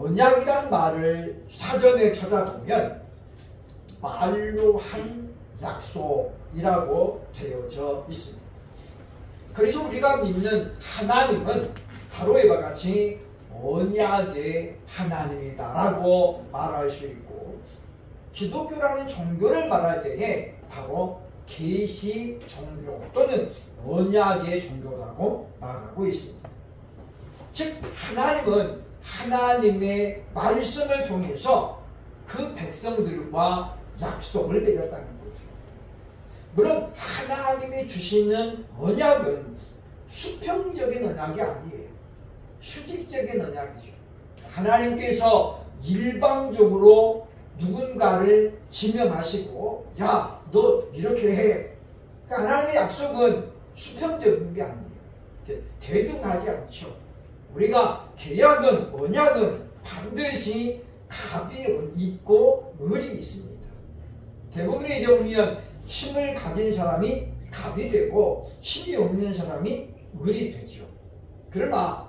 언약이란 말을 사전에 찾아보면 말로 한 약속이라고 되어져 있습니다. 그래서 우리가 믿는 하나님은 바로 이와 같이 언약의 하나님이다라고 말할 수 있고, 기독교라는 종교를 말할 때에 바로 계시 종교 또는 언약의 종교라고 말하고 있습니다. 즉 하나님은 하나님의 말씀을 통해서 그 백성들과 약속을 맺었다는 거죠. 물론 하나님이 주시는 언약은 수평적인 언약이 아니에요. 수직적인 언약이죠. 하나님께서 일방적으로 누군가를 지명하시고 야, 너 이렇게 해. 그러니까 하나님의 약속은 수평적인 게 아니에요. 대등하지 않죠. 우리가 계약은, 언약은 반드시 갑이 있고 을이 있습니다. 대부분의 이제 보면 힘을 가진 사람이 갑이 되고 힘이 없는 사람이 을이 되죠. 그러나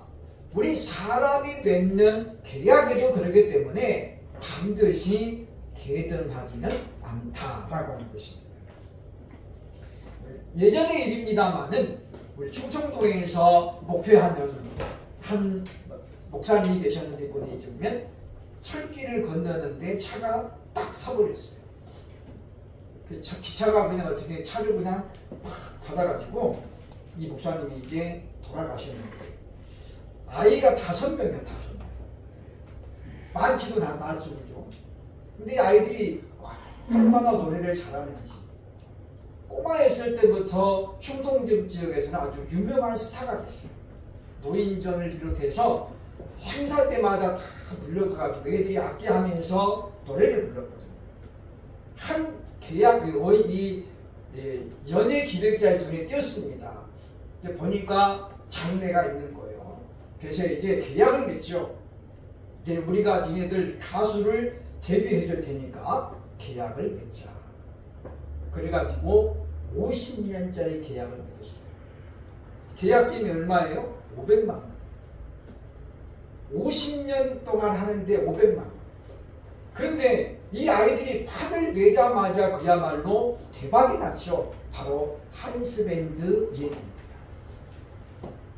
우리 사람이 맺는 계약에도 그러기 때문에 반드시 대등하지는 않다라고 하는 것입니다. 예전의 일입니다만은 우리 충청도에서 목표하는 한 목사님이 계셨는데 분이 보면 철길을 건너는데 차가 딱 서버렸어요. 그 기차가 그냥 어떻게 차를 그냥 팍 받아가지고 이 목사님이 이제 돌아가셨는데 아이가 5명이야. 5명. 많기도 많지죠. 근데 아이들이 얼마나 노래를 잘하는지. 꼬마였을 때부터 충동적 지역에서는 아주 유명한 스타가 됐어요. 노인전을 비롯해서 행사 때마다 다 불러가지고 애들이 악기하면서 노래를 불렀거든요. 한 계약 이 연예 기획사의 눈에 띄었습니다. 보니까 장래가 있는 거예요. 그래서 이제 계약을 맺죠. 이제 우리가 니네들 가수를 데뷔해 줄 테니까 계약을 맺자. 그래가지고 50년짜리 계약을 맺었어요. 계약금이 얼마예요? 500만 원. 50년 동안 하는데 500만 원. 그런데 이 아이들이 판을 내자마자 그야말로 대박이 났죠. 바로 한스밴드 예입니다.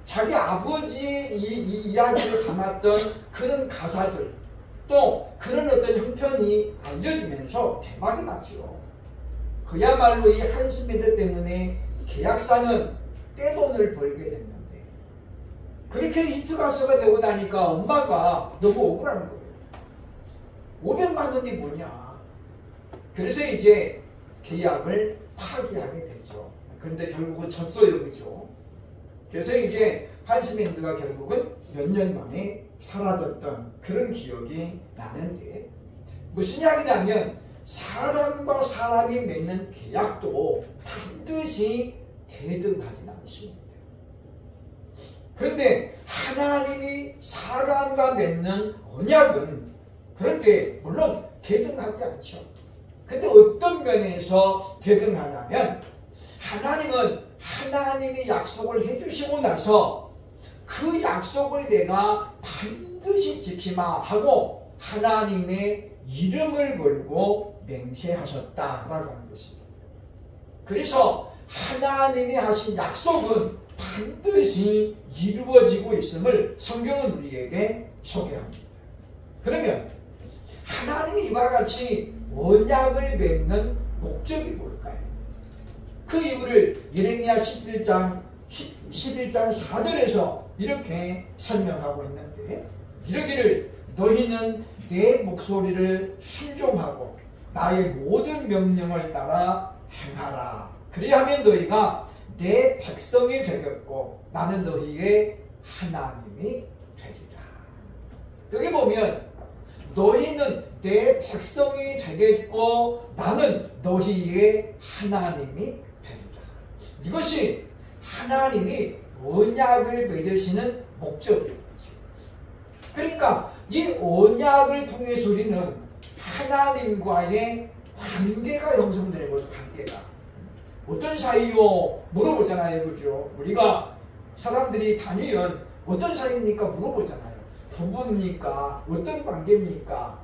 자기 아버지의 이 이야기를 담았던 그런 가사들 또 그런 어떤 형편이 알려지면서 대박이 났죠. 그야말로 이 한스밴드 때문에 계약사는 떼돈을 벌게 됐는데 그렇게 히트 가수가 되고 나니까 엄마가 너무 억울한 거예요. 500만 원이 뭐냐. 그래서 이제 계약을 파기하게 되죠. 그런데 결국은 졌어요. 그죠? 그래서 이제 한스밴드가 결국은 몇 년 만에 사라졌던 그런 기억이 나는데 무슨 이야기냐면 사람과 사람이 맺는 계약도 반드시 대등하지는 않습니다. 그런데 하나님이 사람과 맺는 언약은 그런데 물론 대등하지 않죠. 근데 어떤 면에서 대등하냐면 하나님은 하나님이 약속을 해주시고 나서 그 약속을 내가 반드시 지키마 하고 하나님의 이름을 걸고 맹세하셨다라고 하는 것입니다. 그래서 하나님이 하신 약속은 반드시 이루어지고 있음을 성경은 우리에게 소개합니다. 그러면 하나님이 이와 같이 언약을 맺는 목적이 뭘까요? 그 이유를 예레미야 11장 4절에서 이렇게 설명하고 있는데 이러기를 너희는 내 목소리를 순종하고 나의 모든 명령을 따라 행하라. 그리하면 너희가 내 백성이 되겠고 나는 너희의 하나님이 되리라. 여기 보면 너희는 내 백성이 되겠고 나는 너희의 하나님이 되리라. 이것이 하나님이 언약을 맺으시는 목적이에요. 그러니까 이 언약을 통해서 우리는 하나님과의 관계가 형성되는 거죠. 관계가. 어떤 사이요? 물어보잖아요. 그죠? 우리가 사람들이 다니면 어떤 사이입니까? 물어보잖아요. 부부입니까? 어떤 관계입니까?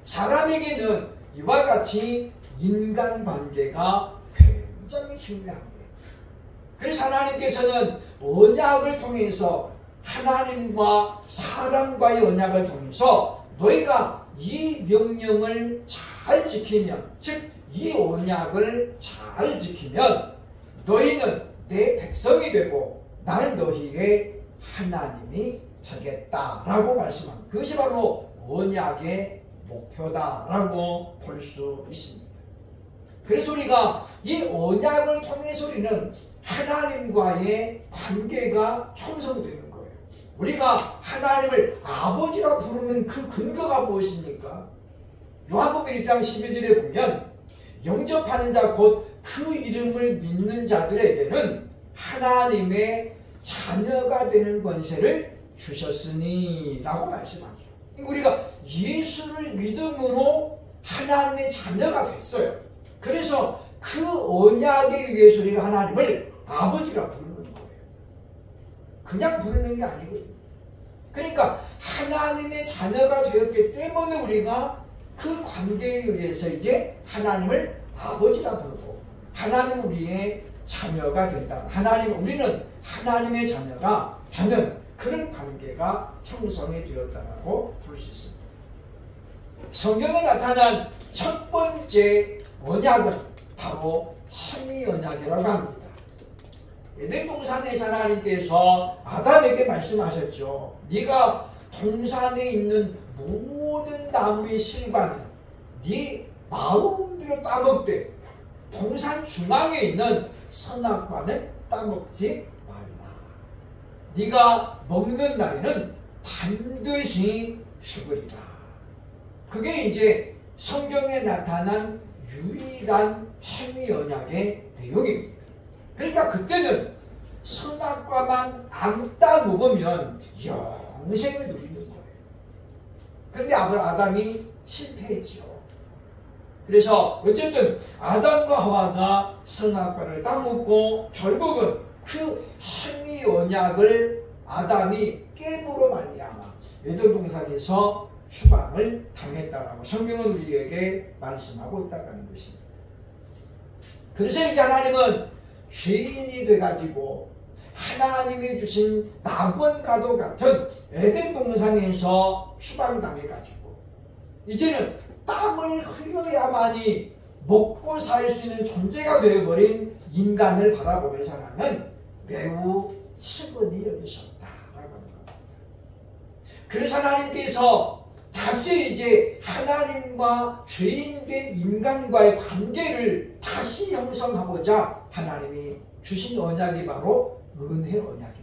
사람에게는 이와 같이 인간관계가 굉장히 중요한 거예요. 그래서 하나님께서는 언약을 통해서 하나님과 사람과의 언약을 통해서 너희가 이 명령을 잘 지키면, 즉 이 언약을 잘 지키면 너희는 내 백성이 되고 나는 너희의 하나님이 되겠다라고 말씀합니다. 그것이 바로 언약의 목표다라고 볼 수 있습니다. 그래서 우리가 이 언약을 통해서 우리는 하나님과의 관계가 형성되는 거예요. 우리가 하나님을 아버지라 부르는 그 근거가 무엇입니까? 요한복음 1장 12절에 보면 영접하는 자 곧 그 이름을 믿는 자들에게는 하나님의 자녀가 되는 권세를 주셨으니 라고 말씀하죠. 우리가 예수를 믿음으로 하나님의 자녀가 됐어요. 그래서 그 언약에 의해서 우리가 하나님을 아버지라 부르는 거예요. 그냥 부르는 게 아니거든요. 그러니까 하나님의 자녀가 되었기 때문에 우리가 그 관계에 의해서 이제 하나님을 아버지라 부르고 하나님은 우리의 자녀가 된다. 우리는 하나님의 자녀가 되는 그런 관계가 형성이 되었다고 볼 수 있습니다. 성경에 나타난 첫 번째 언약은 바로 행위 언약이라고 합니다. 에덴 동산에서 하나님께서 아담에게 말씀하셨죠. 네가 동산에 있는 모든 나무의 실과는 네 마음대로 따먹되 동산 중앙에 있는 선악과는 따먹지 말라. 네가 먹는 날에는 반드시 죽으리라. 그게 이제 성경에 나타난 유일한 행위 언약의 내용입니다. 그러니까 그때는 선악과만 안 따먹으면 영생을 누리는 거예요. 그런데 아담이 실패했죠. 그래서 어쨌든 아담과 하와가 선악과를 따먹고 결국은 그 행위 언약을 아담이 깨므로 말미암아 에덴 동산에서 추방을 당했다라고 성경은 우리에게 말씀하고 있다는 것입니다. 그래서 이제 하나님은 죄인이 돼가지고 하나님이 주신 낙원과도 같은 에덴 동산에서 추방당해가지고 이제는 땀을 흘려야만이 먹고 살 수 있는 존재가 되어버린 인간을 바라보면서 하나님은 매우 측은히 여기셨다라고 하는 겁니다. 그래서 하나님께서 다시 이제 하나님과 죄인된 인간과의 관계를 다시 형성하고자 하나님이 주신 언약이 바로 은혜 언약입니다.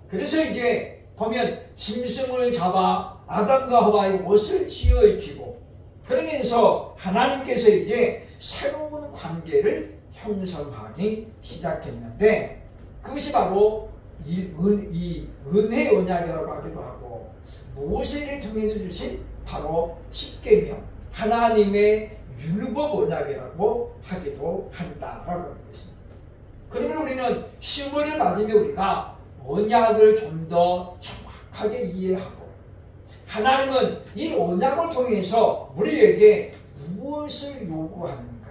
그래서 이제 보면 짐승을 잡아 아담과 하와의 옷을 지어 입히고 그러면서 하나님께서 이제 새로운 관계를 형성하기 시작했는데 그것이 바로 이 은혜 언약이라고 하기도 하고 모세를 통해서 주신 바로 십계명 하나님의 율법 언약이라고 하기도 한다라고 하는 것입니다. 그러면 우리는 시험을 맞으면 우리가 언약을 좀 더 정확하게 이해하고 하나님은 이 언약을 통해서 우리에게 무엇을 요구하는가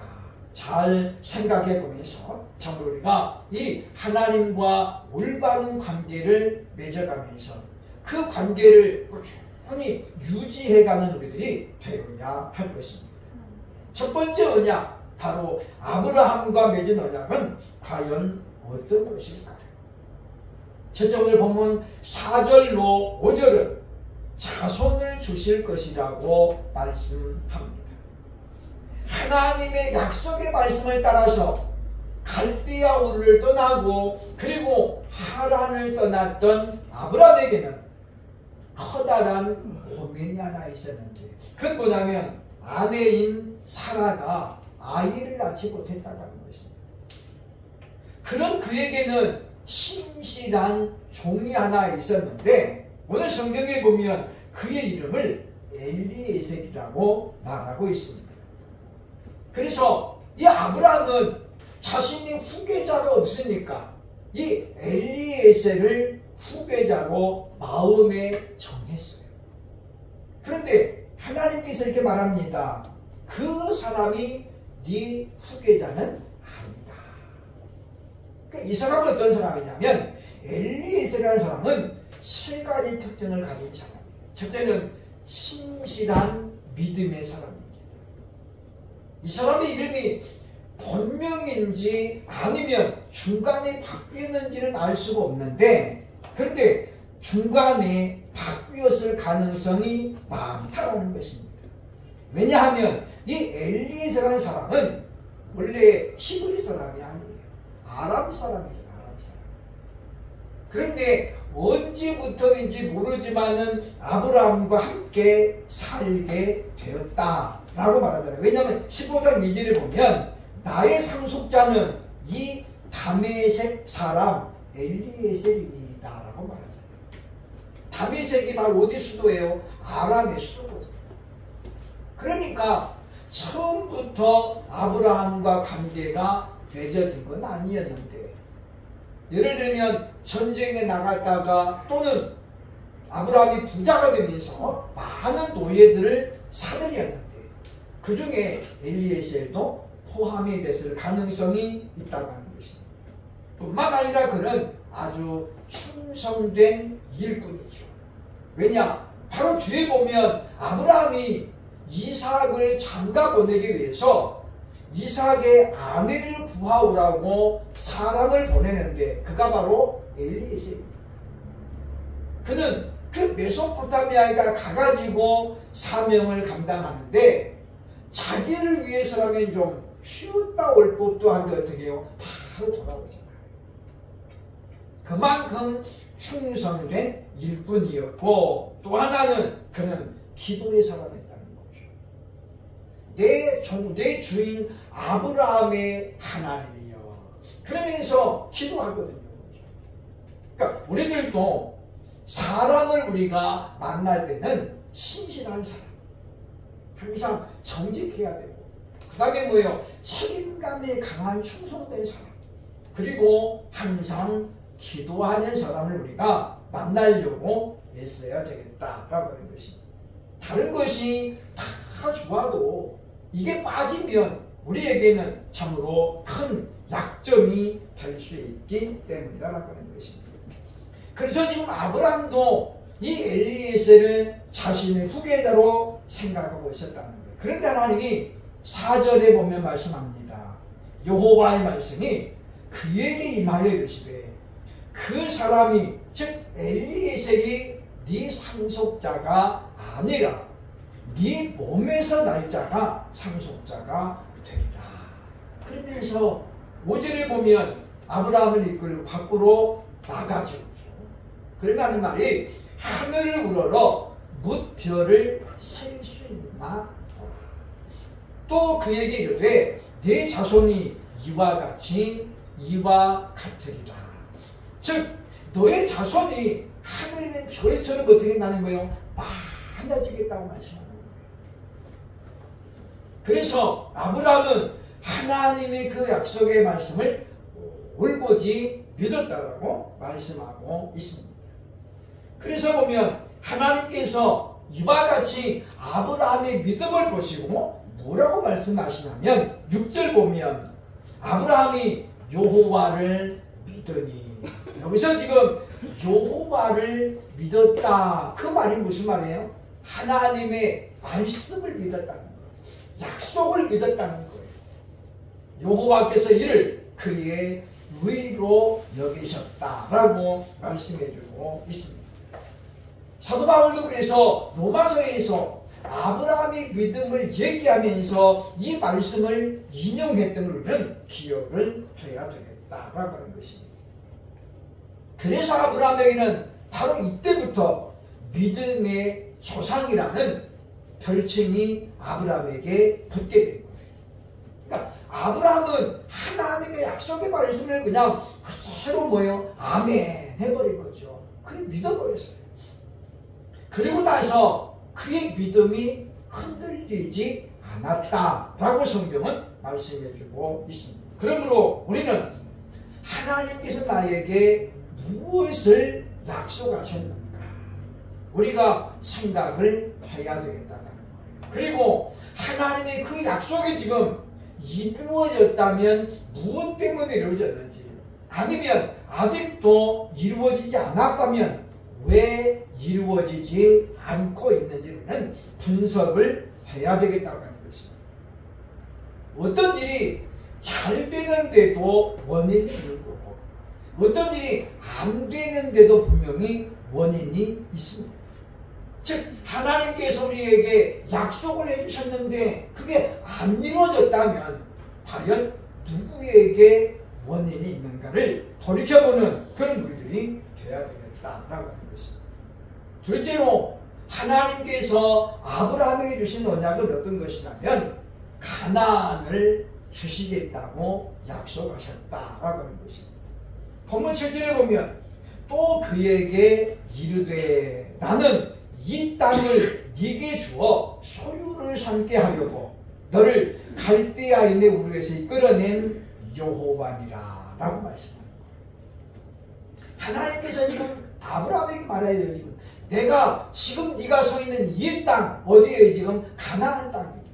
잘 생각해 보면서 참으로 우리가 이 하나님과 올바른 관계를 맺어가면서 그 관계를 꾸준히 유지해가는 우리들이 되어야 할 것입니다. 첫 번째 언약 바로 아브라함과 맺은 언약은 과연 어떤 것일까요? 첫째 오늘 본문 4절로 5절은 자손을 주실 것이라고 말씀합니다. 하나님의 약속의 말씀을 따라서 갈대아 우르를 떠나고 그리고 하란을 떠났던 아브라함에게는 커다란 고민이 하나 있었는데 그건 뭐냐면 아내인 사라가 아이를 낳지 못했다고 하는 것입니다. 그런 그에게는 신실한 종이 하나 있었는데 오늘 성경에 보면 그의 이름을 엘리에셀이라고 말하고 있습니다. 그래서 이 아브라함은 자신이 후계자가 없으니까 이 엘리에셀을 후계자로 마음에 정했어요. 그런데 하나님께서 이렇게 말합니다. 그 사람이 네 후계자는 아니다. 그러니까 이 사람은 어떤 사람이냐면 엘리에셀이라는 사람은 세 가지 특징을 가진 사람이에요. 첫째는 신실한 믿음의 사람입니다. 이 사람의 이름이 본명인지 아니면 중간에 바뀌었는지는 알 수가 없는데, 그런데 중간에 바뀌었을 가능성이 많다는 것입니다. 왜냐하면 이 엘리에셀이라는 사람은 원래 히브리 사람이 아니에요. 아람 사람이죠. 아람 사람. 그런데 언제부터인지 모르지만은 아브라함과 함께 살게 되었다라고 말하잖아요. 왜냐하면 15장 2절에 보면 나의 상속자는 이 다메섹 사람 엘리에셀입니다 라고 말하잖아요. 다메섹이 바로 어디 수도예요? 아람의 수도거든요. 그러니까 처음부터 아브라함과 관계가 맺어진 건 아니었는데, 예를 들면 전쟁에 나갔다가 또는 아브라함이 부자가 되면서 많은 노예들을 사들였는데 그 중에 엘리에셀도 포함이 됐을 가능성이 있다고 하는 것입니다. 뿐만 아니라 그는 아주 충성된 일꾼이죠. 왜냐? 바로 뒤에 보면 아브라함이 이삭을 장가 보내기 위해서 이삭의 아내를 구하오라고 사람을 보내는데 그가 바로 엘리에셀입니다. 그는 그 메소포타미아에 가가지고 사명을 감당하는데 자기를 위해서라면 좀 쉬었다 올 법도 한데 어떻게 해요? 바로 돌아오잖아요. 그만큼 충성된 일꾼이었고, 또 하나는 그는 기도의 사람이었다는 거죠. 내 주인 아브라함의 하나님이여. 그러면서 기도하거든요. 그러니까 우리들도 사람을 우리가 만날 때는 신실한 사람, 항상 정직해야 되고, 그 다음에 뭐예요? 책임감에 강한 충성된 사람, 그리고 항상 기도하는 사람을 우리가 만나려고 애써야 되겠다라고 하는 것입니다. 다른 것이 다 좋아도 이게 빠지면 우리에게는 참으로 큰 약점이 될 수 있기 때문이라고 하는 것입니다. 그래서 지금 아브라함도 이 엘리에셀을 자신의 후계자로 생각하고 있었다는 거예요. 그런데 하나님이 4절에 보면 말씀합니다. 여호와의 말씀이 그에게 임하여 이르시되 그 사람이 즉 엘리에셀이 네 상속자가 아니라 네 몸에서 날 자가 상속자가 되리라. 그러면서 5절에 보면 아브라함을 이끌고 밖으로 나가죠. 그러면 하는 말이 하늘을 우러러 뭇별을 셀 수 있나? 또 그에게 이르되 내 자손이 이와 같으리라. 즉 너의 자손이 하늘에 있는 별처럼 어떻게 나는 거예요? 많아지겠다고 말씀하는 거예요. 그래서 아브라함은 하나님의 그 약속의 말씀을 올보지 믿었다라고 말씀하고 있습니다. 그래서 보면 하나님께서 이와 같이 아브라함의 믿음을 보시고 뭐라고 말씀하시냐면 6절 보면 아브라함이 여호와를 믿으니, 여기서 지금 여호와를 믿었다, 그 말이 무슨 말이에요? 하나님의 말씀을 믿었다는 거예요. 약속을 믿었다는 거예요. 여호와께서 이를 그의 의로 여기셨다라고 말씀해주고 있습니다. 사도 바울도 그래서 로마서에서 아브라함의 믿음을 얘기하면서 이 말씀을 인용했던 걸 우리는 기억을 해야 되겠다라고 하는 것입니다. 그래서 아브라함에게는 바로 이때부터 믿음의 조상이라는 별칭이 아브라함에게 붙게 된 거예요. 그러니까 아브라함은 하나님의 약속의 말씀을 그냥 그대로 뭐예요? 아멘 해버린 거죠. 그래 믿어버렸어요. 그리고 나서 그의 믿음이 흔들리지 않았다라고 성경은 말씀해주고 있습니다. 그러므로 우리는 하나님께서 나에게 무엇을 약속하셨는가? 우리가 생각을 해야 되겠다는 거예요. 그리고 하나님의 그 약속이 지금 이루어졌다면 무엇 때문에 이루어졌는지, 아니면 아직도 이루어지지 않았다면 왜 이루어지지 않고 있는지는 분석을 해야 되겠다고 하는 것입니다. 어떤 일이 잘 되는데도 원인이 있는 거고, 어떤 일이 안 되는데도 분명히 원인이 있습니다. 즉 하나님께서 우리에게 약속을 해주셨는데 그게 안 이루어졌다면 과연 누구에게 원인이 있는가를 돌이켜보는 그런 우리들이 되어야 되겠다라고 하는 것입니다. 둘째로 하나님께서 아브라함에게 주신 언약은 어떤 것이냐면 가나안을 주시겠다고 약속하셨다라고 하는 것입니다. 본문 7절에 보면 또 그에게 이르되 나는 이 땅을 네게 주어 소유를 삼게 하려고 너를 갈대아인의 우르에서 이끌어낸 여호와니라 라고 말씀합니다. 하나님께서 지금 아브라함에게 말해야 돼요. 지금 내가 지금 네가 서 있는 이 땅 어디에 지금 가나안 땅입니다.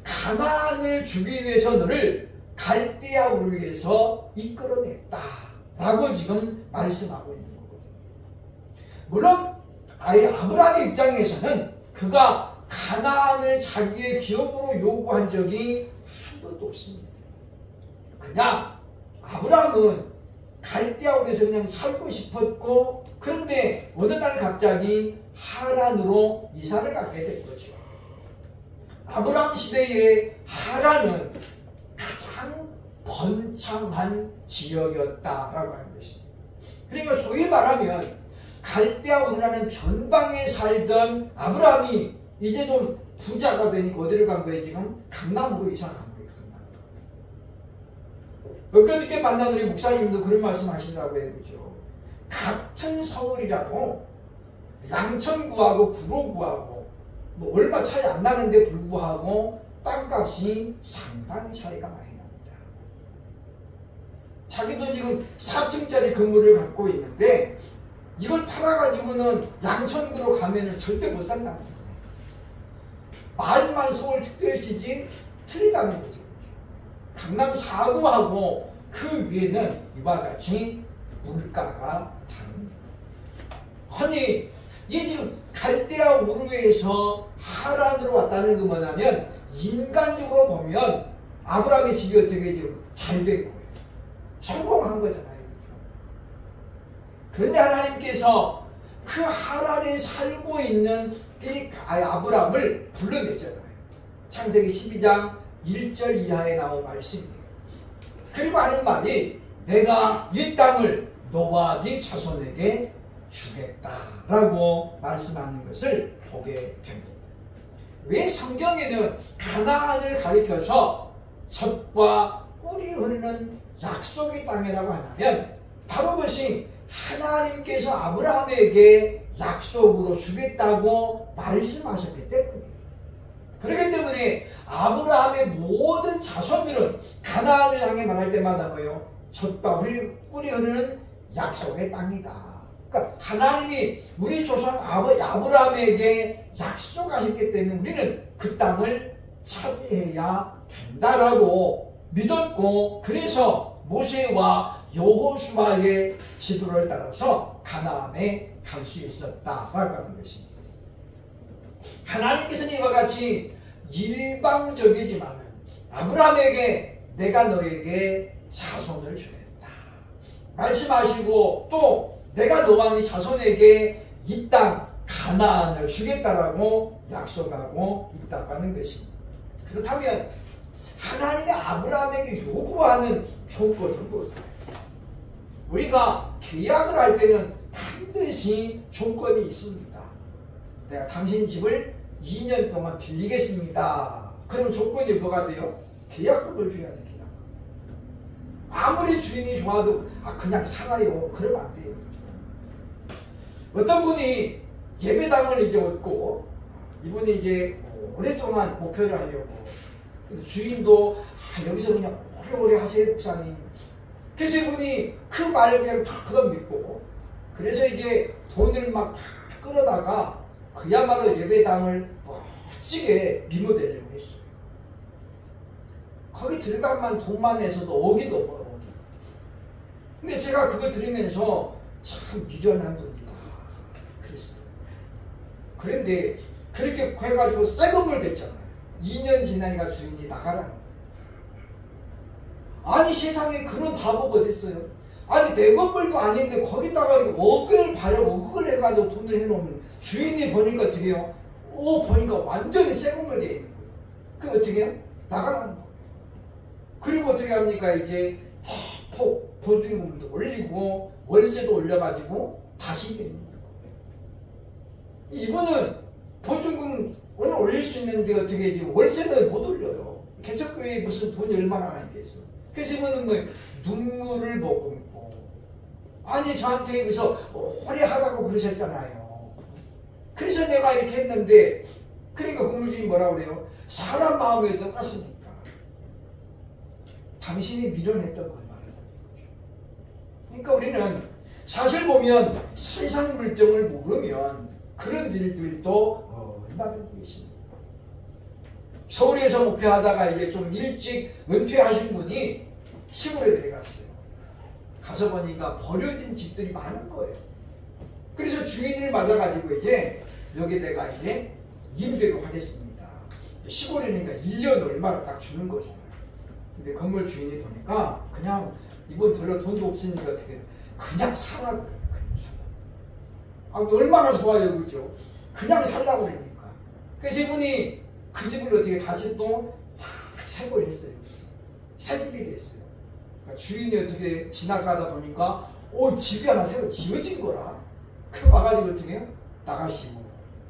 가나안을 주기 위해서 너를 갈대아 우르에서 이끌어냈다 라고 지금 말씀하고 있는 거거든요. 물론 아브라함의 입장에서는 그가 가나안을 자기의 기업으로 요구한 적이 한 번도 없습니다. 그냥 아브라함은 갈대아우르에서 그냥 살고 싶었고, 그런데 어느 날 갑자기 하란으로 이사를 가게 된 거죠. 아브라함 시대의 하란은 가장 번창한 지역이었다라고 하는 것입니다. 그러니까 소위 말하면 갈대아우르라는 변방에 살던 아브라함이 이제 좀 부자가 되니까 어디를 간 거예요? 지금 강남으로 이사 간 거예요. 엊그저께 만난 우리 목사님도 그런 말씀 하시더라고요. 그죠? 같은 서울이라도 양천구하고 구로구하고 뭐 얼마 차이 안 나는데 불구하고 땅값이 상당히 차이가 많이 납니다. 자기도 지금 4층짜리 건물을 갖고 있는데 이걸 팔아가지고는 양천구로 가면은 절대 못 산다는 거예요. 말만 서울특별시지 틀리다는 거죠. 강남 4구하고 그 위에는 이와 같이 물가가 다릅니다. 아니 이 지금 갈대아 우르에서 하란으로 왔다는 건 뭐냐면 인간적으로 보면 아브라함의 집이 어떻게 지금 잘 된 거예요. 성공한 거잖아요. 그런데 하나님께서 그 하란에 살고 있는 이 아브라함을 불러내잖아요. 창세기 12장 1절 이하에 나온 말씀이에요. 그리고 하는 말이 내가 이 땅을 너와 네 자손에게 주겠다라고 말씀하는 것을 보게 됩니다. 왜 성경에는 가나안을 가리켜서 젖과 꿀이 흐르는 약속의 땅이라고 하냐면 바로 그것이 하나님께서 아브라함에게 약속으로 주겠다고 말씀하셨기 때문이에요. 그렇기 때문에 아브라함의 모든 자손들은 가나안을 향해 말할 때마다 뭐예요? 젖과 꿀이 흐르는 약속의 땅이다. 그러니까 하나님이 우리 조상 아브라함에게 약속하셨기 때문에 우리는 그 땅을 차지해야 된다라고 믿었고, 그래서 모세와 여호수아의 지도를 따라서 가나안에 갈 수 있었다라고 하는 것입니다. 하나님께서는 이와 같이 일방적이지만 아브라함에게 내가 너에게 자손을 주겠다 말씀하시고, 또 내가 너와 네 자손에게 이 땅 가나안을 주겠다라고 약속하고 있다고 하는 것입니다. 그렇다면 하나님이 아브라함에게 요구하는 조건은 무엇일까요? 우리가 계약을 할 때는 반드시 조건이 있습니다. 내가 당신 집을 2년 동안 빌리겠습니다. 그러면 조건이 뭐가 돼요? 계약금을 줘야 돼요. 아무리 주인이 좋아도 그냥 살아요. 그러면 안 돼요. 어떤 분이 예배당을 이제 얻고 이분이 이제 오랫동안 목표를 하려고, 주인도 여기서 그냥 오래오래 하세요 목사님. 그래서 이분이 그 말을 그냥 다 그건 믿고 그래서 이제 돈을 막 다 끌어다가 그야말로 예배당을 멋지게 리모델링을 했어요. 거기 들어가면 돈만 내서도 억이도 벌어. 근데 제가 그걸 들으면서 참 미련한 분이다 그랬어요. 그런데 그렇게 해가지고 새 건물 됐잖아요. 2년 지나니까 주인이 나가라는 거예요. 아니 세상에 그런 바보가 어딨어요. 아니 내 건물도 아닌데 거기다가 억을 해가지고 돈을 해놓으면 주인이 보니까 어떻게 해요? 보니까 완전히 새 건물 되어 있는 거예요. 그럼 어떻게 해요? 나가라는 거예요. 그리고 어떻게 합니까? 이제 대폭 보증금도 올리고 월세도 올려가지고 다시 되는 거예요. 이분은 보증금 오늘 올릴 수 있는데 어떻게 지금 월세는 못 올려요. 개척교회에 무슨 돈이 얼마나 많이 되겠어요. 그래서 이분은 뭐 눈물을 머금고 아니 저한테 여기서 오래 하라고 그러셨잖아요. 그래서 내가 이렇게 했는데 그러니까 공무주인이 뭐라고 그래요? 사람 마음이 똑같습니까? 당신이 밀어냈던 걸 말하는 거죠. 그러니까 우리는 사실 보면 세상 물정을 모르면 그런 일들도 얼마든지 있습니다. 서울에서 목회하다가 이제 좀 일찍 은퇴하신 분이 시골에 내려갔어요. 가서 보니까 버려진 집들이 많은 거예요. 그래서 주인을 맞아가지고 이제 여기 내가 이제 임대로 하겠습니다. 시골이니까 1년 얼마를 딱 주는 거잖아요. 근데 건물 주인이 보니까 그냥 이분 별로 돈도 없으니까 어떻게 그냥 살라고 그래요. 그냥 살라고. 얼마나 좋아요, 그죠? 그냥 살라고 그러니까. 그래서 이분이 그 집을 어떻게 다시 또 싹 새걸 했어요. 새 집이 됐어요. 그러니까 주인이 어떻게 지나가다 보니까 집이 하나 새로 지어진 거라. 그 와가지고 어떻게 해요? 나가시고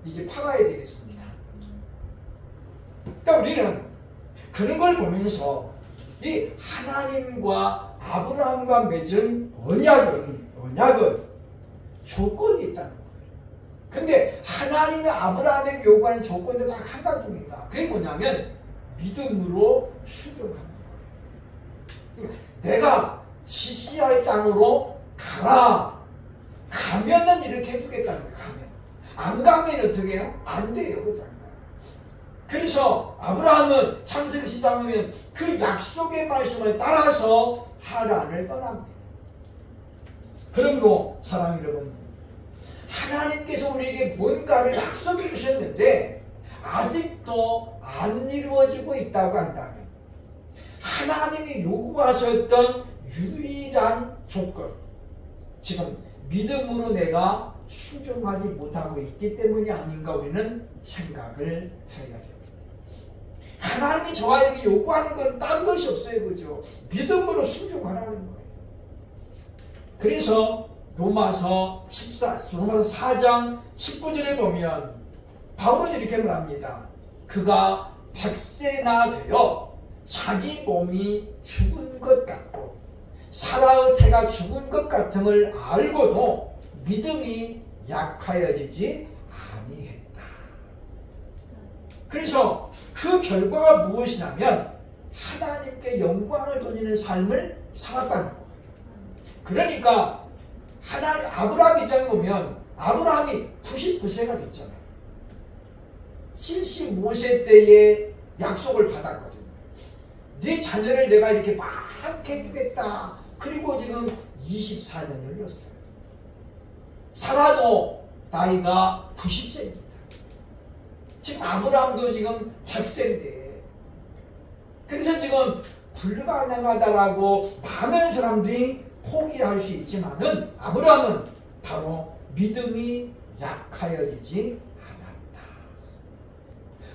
이제 팔아야 되겠습니다. 그러니까 우리는 그런 걸 보면서 이 하나님과 아브라함과 맺은 언약은 조건이 있다는 거예요. 근데 하나님이 아브라함에게 요구하는 조건도 딱 한 가지입니다. 그게 뭐냐면 믿음으로 순종하는 거예요. 내가 지시할 땅으로 가라. 가면은 이렇게 해주겠다는 거예요. 안 가면 어떻게 해요? 안 돼요. 그죠? 그래서 아브라함은 창세기 당하면 그 약속의 말씀을 따라서 하란을 떠납니다. 그러므로 사랑하는 여러분, 하나님께서 우리에게 뭔가를 약속해 주셨는데 아직도 안 이루어지고 있다고 한다면 하나님이 요구하셨던 유일한 조건, 지금 믿음으로 내가 순종하지 못하고 있기 때문이 아닌가 우리는 생각을 해야 됩니다. 하나님이 저와에게 요구하는 건 딴 것이 없어요. 그죠? 믿음으로 순종하라는 거예요. 그래서 로마서 4장 19절에 보면 바울은 이렇게 말합니다. 그가 100세나 되어 자기 몸이 죽은 것 같고 사라의 태가 죽은 것 같음을 알고도 믿음이 약하여지지 아니했다. 그래서 그 결과가 무엇이냐면 하나님께 영광을 돌리는 삶을 살았다는 거예요. 그러니까 아브라함 입장에 보면 아브라함이 99세가 됐잖아요. 75세 때에 약속을 받았거든요. 네 자녀를 내가 이렇게 많게 해주겠다. 그리고 지금 24년이 흘렀어요. 사라도 나이가 90세입니다. 지금 아브라함도 지금 100세인데 그래서 지금 불가능하다라고 많은 사람들이 포기할 수 있지만은 아브라함은 바로 믿음이 약하여지지 않았다.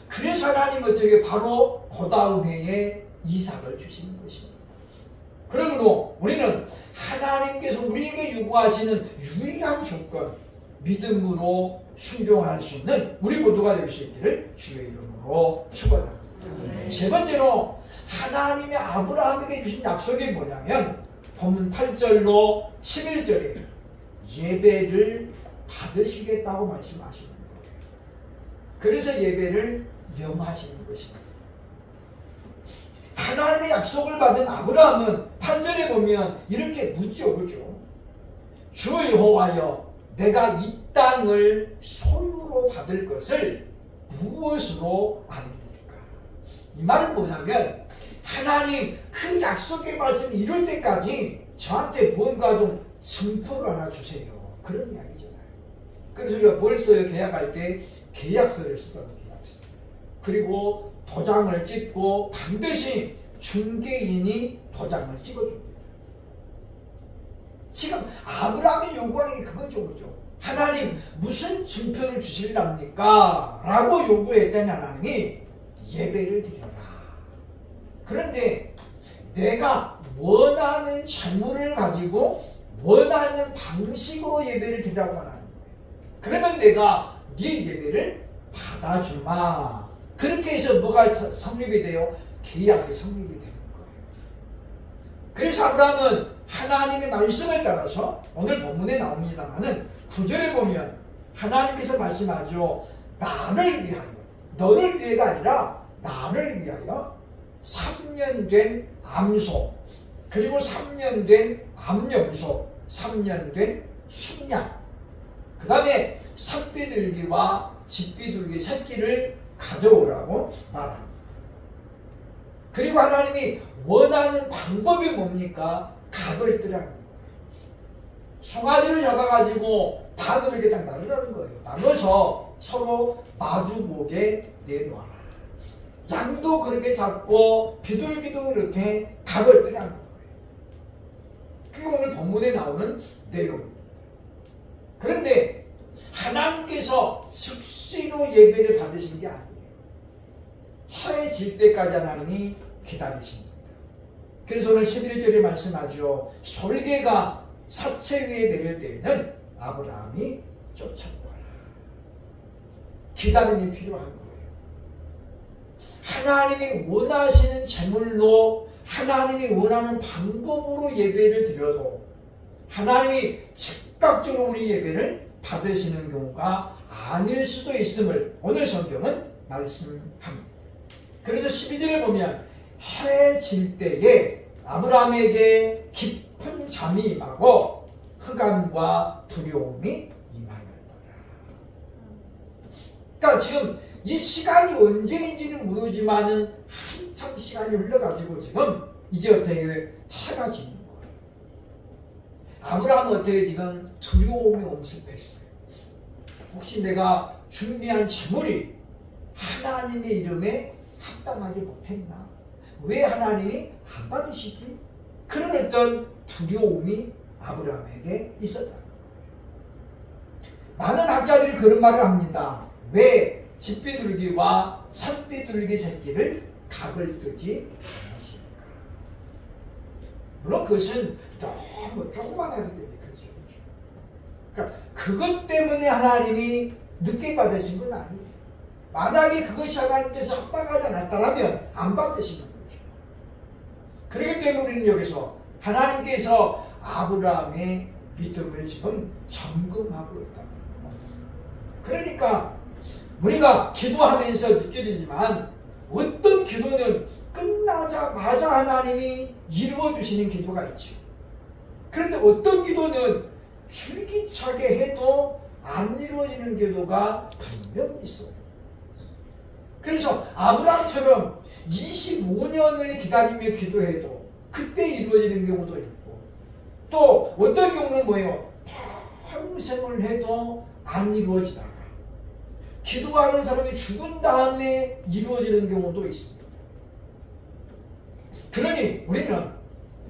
그래서 하나님은 어떻게 바로 그 다음 해에 이삭을 주시는 것입니다. 그러므로 우리는 하나님께서 우리에게 요구하시는 유일한 조건, 믿음으로 순종할 수 있는 우리 모두가 될 수 있기를 주의 이름으로 축원합니다. 세 번째로 하나님의 아브라함에게 주신 약속이 뭐냐면 본문 8절로 11절에 예배를 받으시겠다고 말씀하시는 거예요. 그래서 예배를 염하시는 것입니다. 하나님의 약속을 받은 아브라함은 8절에 보면 이렇게 묻죠. 그죠? 주 여호와여 내가 이 땅을 소유로 받을 것을 무엇으로 아느니까. 이 말은 뭐냐면 하나님 그 약속의 말씀을 이룰 때까지 저한테 뭔가 좀 증표를 하나 주세요. 그런 이야기잖아요. 그래서 우리가 뭘 써요? 계약할 때 계약서를 쓰잖아요. 계약서. 그리고 도장을 찍고 반드시 중개인이 도장을 찍어줍니다. 지금 아브라함이 요구하는 게 그거죠. 하나님 무슨 증표를 주실랍니까? 라고 요구했더니 하나님이 예배를 드려라. 그런데 내가 원하는 재물을 가지고 원하는 방식으로 예배를 드리라고 말하는 거예요. 그러면 내가 네 예배를 받아주마. 그렇게 해서 뭐가 성립이 돼요? 계약이 성립이 되는 거예요. 그래서 아브라함은 하나님의 말씀을 따라서 오늘 본문에 나옵니다만은 9절에 보면 하나님께서 말씀하죠. 나를 위하여, 너를 위해가 아니라 나를 위하여 3년 된 암소, 그리고 3년 된 암염소, 3년 된 순양, 그 다음에 삭비둘기와 집비둘기 새끼를 가져오라고 말합니다. 그리고 하나님이 원하는 방법이 뭡니까? 각을 뜨라는 거예요. 송아지를 잡아가지고 반으로 이렇게 딱 나누라는 거예요. 나눠서 서로 마주보게 내놓아라. 양도 그렇게 잡고 비둘기도 이렇게 각을 뜨라는 거예요. 그게 오늘 본문에 나오는 내용입니다. 그런데 하나님께서 즉시로 예배를 받으신 게 아니에요. 해에 질 때까지 하나님이 기다리십니다. 그래서 오늘 11절에 말씀하죠. 솔개가 사체 위에 내릴 때에는 아브라함이 쫓아오라. 기다림이 필요한 거예요. 하나님이 원하시는 제물로 하나님이 원하는 방법으로 예배를 드려도 하나님이 즉각적으로 우리 예배를 받으시는 경우가 아닐 수도 있음을 오늘 성경은 말씀합니다. 그래서 12절에 보면 해 질 때에 아브라함에게 깊은 잠이 임하고 흑암과 두려움이 임하였더라. 그러니까 지금 이 시간이 언제인지는 모르지만은 한참 시간이 흘러가지고 지금 이제 어떻게 해가 지는 거예요. 아브라함은 어떻게 지금 두려움이 엄습했어요. 혹시 내가 준비한 재물이 하나님의 이름에 합당하지 못했나? 왜 하나님이 안 받으시지? 그런 어떤 두려움이 아브라함에게 있었다. 많은 학자들이 그런 말을 합니다. 왜 집비둘기와 산비둘기 새끼를 각을 뜨지 않았습니까? 물론 그것은 너무 조그만하기 때문에 그렇죠. 그러니까 그것 때문에 하나님이 늦게 받으신 건 아니에요. 만약에 그것이 하나님께서 합당하지 않았다면 안 받으시는 거죠. 그렇기 때문에 우리는 여기서 하나님께서 아브라함의 믿음을 지금 점검하고 있다는 거예요. 그러니까 우리가 기도하면서 느껴지지만 어떤 기도는 끝나자마자 하나님이 이루어주시는 기도가 있죠. 그런데 어떤 기도는 줄기차게 해도 안 이루어지는 기도가 분명 있어요. 그래서 아브라함처럼 25년을 기다리며 기도해도 그때 이루어지는 경우도 있고, 또 어떤 경우는 뭐예요? 평생을 해도 안 이루어지다가 기도하는 사람이 죽은 다음에 이루어지는 경우도 있습니다. 그러니 우리는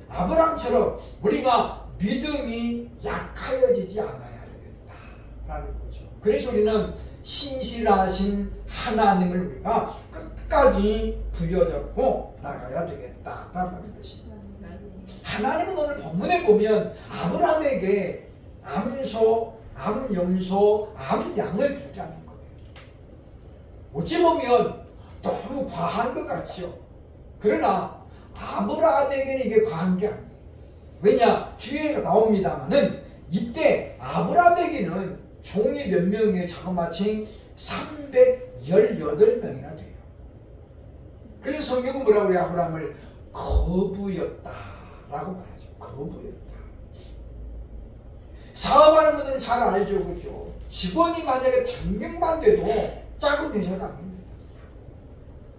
아브라함처럼 우리가 믿음이 약하여지지 않아야 되겠다라는 거죠. 그래서 우리는 신실하신 하나님을 우리가 끝까지 부여잡고 나가야 되겠다라는 것입니다. 하나님은 오늘 본문에 보면 아브라함에게 암소, 암염소, 암양을 주자는 거예요. 어찌 보면 너무 과한 것 같죠. 그러나 아브라함에게는 이게 과한 게 아니에요. 왜냐? 뒤에 나옵니다만은 이때 아브라함에게는 종이 몇 명이에요? 자그마치 318명이나 돼요. 그래서 성경은 뭐라고 그래요? 아브라함을 거부였다라고 말하죠. 거부였다. 사업하는 분들은 잘 알죠, 그죠? 직원이 만약에 100명만 돼도 작은 회사가 아닙니다.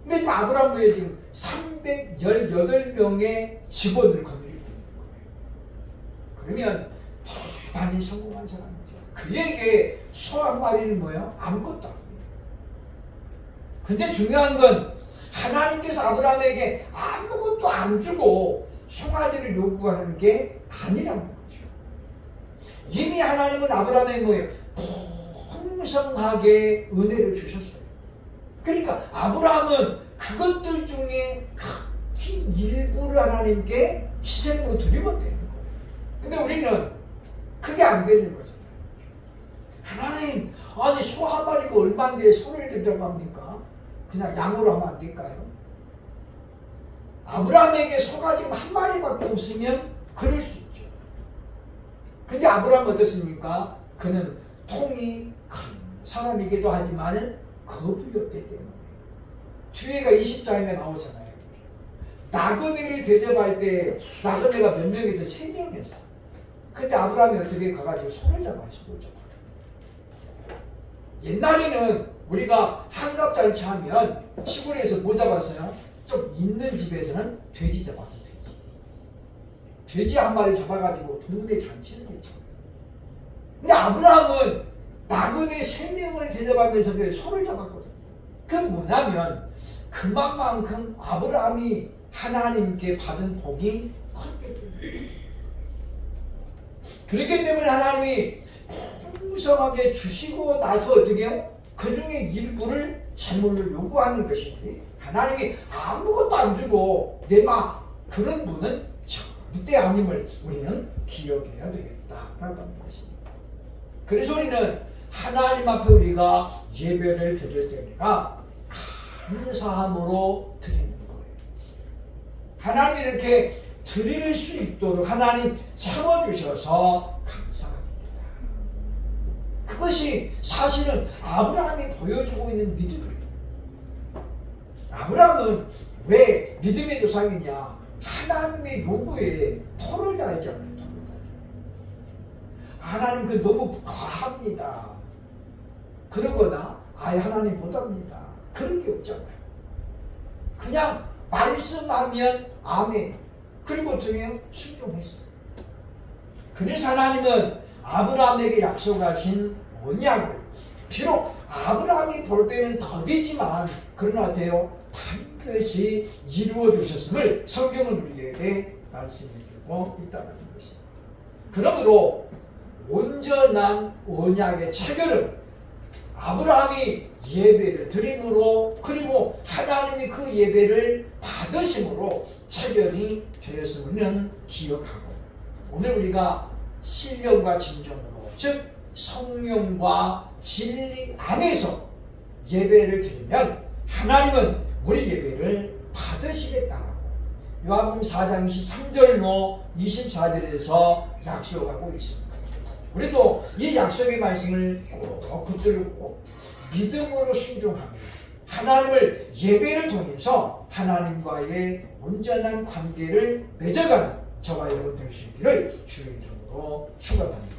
근데 지금 아브라함이 지금 318명의 직원을 거느리고 있는 거예요. 그러면 대단히 성공한 사람이죠. 그에게 소 한 마리는 뭐예요? 아무것도 아니에요. 근데 중요한 건 하나님께서 아브라함에게 아무것도 안 주고 송아지를 요구하는 게 아니라는 거죠. 이미 하나님은 아브라함에게 뭐예요? 풍성하게 은혜를 주셨어요. 그러니까 아브라함은 그것들 중에 극히 일부를 하나님께 희생으로 드리면 되는 거예요. 근데 우리는 그게 안 되는 거잖아요. 하나님, 아니 소 한 마리가 얼마인데 소를 드리라고 합니까? 그냥 양으로 하면 안 될까요? 아브라함에게 소가 지금 한 마리밖에 없으면 그럴 수 있죠. 근데 아브라함은 어떻습니까? 그는 통이 큰 사람이기도 하지만은 거부였기 때문에. 뒤에가 20장에 나오잖아요. 나그네를 대접할 때 나그네가 몇 명에서 3명이었어. 근데 아브라함이 어떻게 가가지고 소를 잡아요. 소를 잡아. 옛날에는 우리가 한갑잔치 하면 시골에서 뭐 잡았어요? 좀 있는 집에서는 돼지 잡았어요. 돼지 한 마리 잡아가지고 동네 잔치를 했죠. 근데 아브라함은 나그네 3명을 대접하면서 소를 잡았거든요. 그건 뭐냐면 그만큼 아브라함이 하나님께 받은 복이 컸기 때문에. 그렇기 때문에 하나님이 풍성하게 주시고 나서 어떻게 해요? 그 중에 일부를 제물로 요구하는 것이지 하나님이 아무것도 안 주고 내마 그런 분은 절대 아님을 우리는 기억해야 되겠다라고 하는 것입니다. 그래서 우리는 하나님 앞에 우리가 예배를 드릴 때가 감사함으로 드리는 거예요. 하나님이 이렇게 드릴 수 있도록 하나님 참아주셔서 감사합니다. 그것이 사실은 아브라함이 보여주고 있는 믿음이에요. 아브라함은 왜 믿음의 조상이냐? 하나님의 요구에 토를 달지 않아요. 하나님 그 너무 과합니다. 그러거나 아예 하나님 못합니다. 그런 게 없잖아요. 그냥 말씀하면 아멘. 그리고 어떻게 해요? 순종했어요. 그래서 하나님은 아브라함에게 약속하신 언약을 비록 아브라함이 볼 때는 더디지만 그러나 어때요? 반드시 이루어 주셨음을 성경은 우리에게 말씀해주고 있다는 것입니다. 그러므로 온전한 언약의 체결은 아브라함이 예배를 드림으로 그리고 하나님이 그 예배를 받으심으로 체결이 되었음을 기억하고 오늘 우리가 신령과 진정으로 즉 성령과 진리 안에서 예배를 드리면 하나님은 우리 예배를 받으시겠다라고 요한복음 4장 23절로 24절에서 약속하고 있습니다. 우리도 이 약속의 말씀을 꼭 붙들고 믿음으로 순종하며 하나님을 예배를 통해서 하나님과의 온전한 관계를 맺어가는 저와 여러분 될 수 있기를 주의 이름으로 축원합니다.